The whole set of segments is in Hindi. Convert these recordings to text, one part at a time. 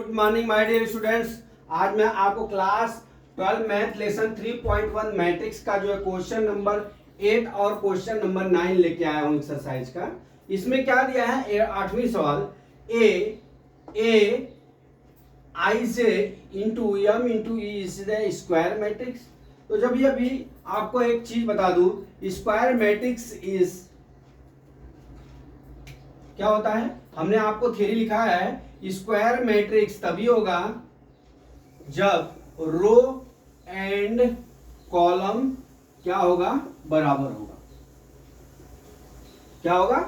Good morning my dear students. आज मैं आपको क्लास 12 मैथ लेसन 3.1 मैट्रिक्स का जो है क्वेश्चन नंबर 8 और क्वेश्चन नंबर 9 लेके आया हूं एक्सरसाइज का। इसमें क्या दिया है, 8वीं सवाल, ए आई से into M into E is the square matrix. तो जब ये भी आपको एक चीज बता दूं, स्क्वायर मैट्रिक्स इज क्या होता है, हमने आपको थ्योरी लिखा है, स्क्वायर मैट्रिक्स तभी होगा जब रो एंड कॉलम क्या होगा, बराबर होगा। क्या होगा,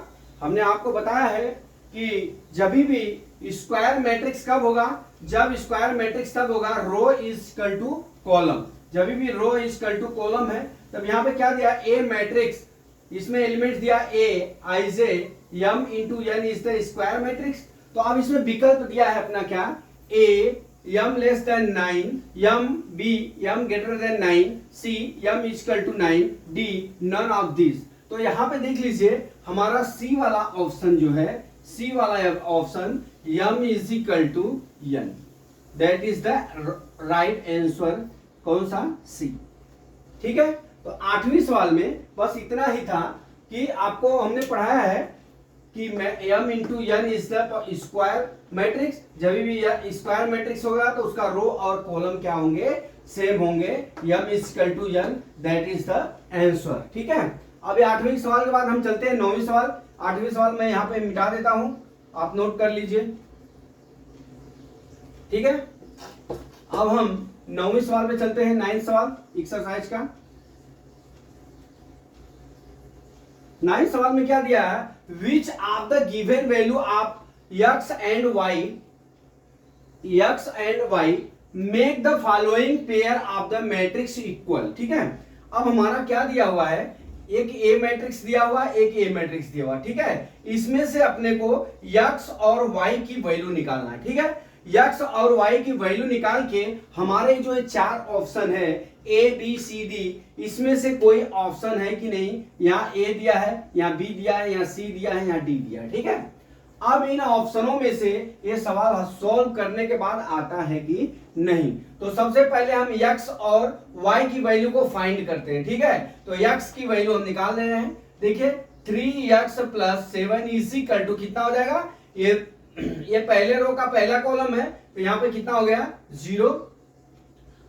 हमने आपको बताया है कि जब भी स्क्वायर मैट्रिक्स कब होगा, जब स्क्वायर मैट्रिक्स तब होगा रो इज इक्वल टू कॉलम। जब भी रो इज इक्वल टू कॉलम है, तब यहां पे क्या दिया, ए मैट्रिक्स, इसमें एलिमेंट दिया a i j m into N is the square matrix. तो अब इसमें विकल्प दिया है अपना क्या, a m less than 9, m b m greater than 9, c m equal to 9, d none of this. तो यहां पे देख लीजिए हमारा सी वाला ऑप्शन जो है, सी वाला option M is equal to N, that is the right answer. कौन सा, सी। ठीक है, तो 8वीं सवाल में बस इतना ही था कि आपको हमने पढ़ाया है कि M into N is the square matrix. जब भी स्क्वायर मैट्रिक्स होगा तो उसका रो और कॉलम क्या होंगे, सेम होंगे, M is equal to N, that is the answer. ठीक है, अभी 8वीं सवाल के बाद हम चलते हैं 9वीं सवाल। 8वीं सवाल मैं यहां पे मिटा देता हूं, आप नोट कर लीजिए। ठीक है, अब हम 9वीं सवाल पे चलते हैं, 9th सवाल एक्सरसाइज का। 9th सवाल में क्या दिया है, which of the given value of x and y make the following pair of the matrix equal. ठीक है, अब हमारा क्या दिया हुआ है, एक ए मैट्रिक्स दिया हुआ, एक ए मैट्रिक्स दिया हुआ। ठीक है, इसमें से अपने को x और y की वैल्यू निकालना है। ठीक है, x और y की वैल्यू निकाल के हमारे जो 4 ऑप्शन है ए बी सी डी, इसमें से कोई ऑप्शन है कि नहीं, यहाँ ए दिया है, यहाँ बी दिया है, यहाँ सी दिया है, यहाँ डी दिया है। ठीक है, अब इन ऑप्शनों में से ये सवाल सॉल्व करने के बाद आता है कि नहीं। तो सबसे पहले हम x और y की वैल्यू को फाइंड करते हैं। ठीक है, तो x की वैल्यू हम निकाल रहे हैं। देखिए 3x plus 7 is equal to कितना हो जाएगा, ये पहले रो का पहला कॉलम है, तो यहाँ पे कितना हो गया, 0।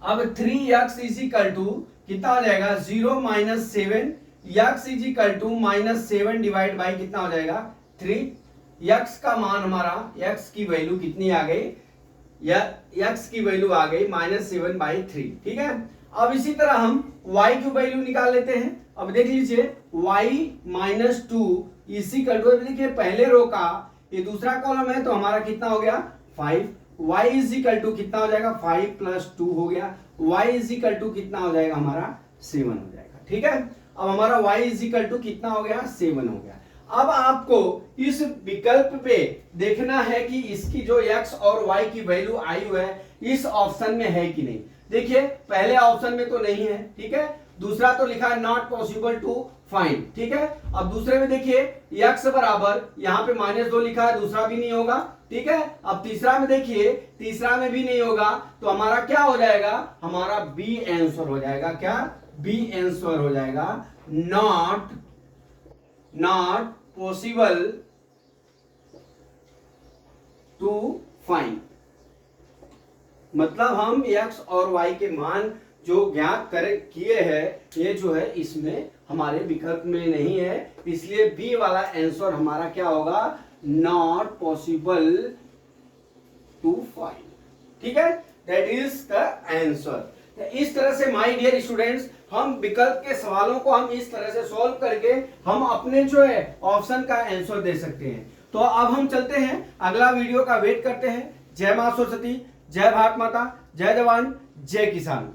अब 3x इज इक्वल टू कितना हो जाएगा, 0 minus 7, x is equal to minus 7 divide by कितना हो जाएगा, 3। x का मान हमारा, x की वैल्यू कितनी आ गई, या x की वैल्यू आ गई -7/3। ठीक है, अब इसी तरह हम y की वैल्यू निकाल लेते हैं। अब देख लीजिए y माइनस 2 इसी इक्वल टू, देखिए पहले रो का ये दूसरा कॉलम है, तो हमारा कितना हो गया, 5। y इज इक्वल टू कितना हो जाएगा, 5 प्लस 2 हो गया, y इज इक्वल टू कितना हो जाएगा, हमारा 7 हो जाएगा। ठीक है, अब हमारा y इज इक्वल टू कितना हो गया, 7 हो गया। अब आपको इस विकल्प पे देखना है कि इसकी जो x और y की वैल्यू आई हुई है इस ऑप्शन में है कि नहीं। देखिए पहले ऑप्शन में तो नहीं है। ठीक है, दूसरा तो लिखा है नॉट पॉसिबल टू फाइंड। ठीक है, अब दूसरे में देखिए x बराबर, यहाँ पे -2 लिखा है, दूसरा भी नहीं होगा। ठीक है, अब तीसरा में देखिए, तीसरा में भी नहीं होगा, तो हमारा क्या हो जाएगा, हमारा बी आंसर हो जाएगा। क्या, बी आंसर हो जाएगा, नॉट पॉसिबल टू फाइंड। मतलब हम x और y के मान जो ज्ञात किए हैं, ये जो है इसमें हमारे विकल्प में नहीं है, इसलिए बी वाला आंसर हमारा क्या होगा, नॉट पॉसिबल टू फाइंड। ठीक है, दैट इज द आंसर। इस तरह से माय डियर स्टूडेंट्स, हम विकल्प के सवालों को हम इस तरह से सॉल्व करके हम अपने जो है ऑप्शन का आंसर दे सकते हैं। तो अब हम चलते हैं, अगला वीडियो का वेट करते हैं। जय मां सरस्वती, जय भारत माता, जय जवान, जय किसान।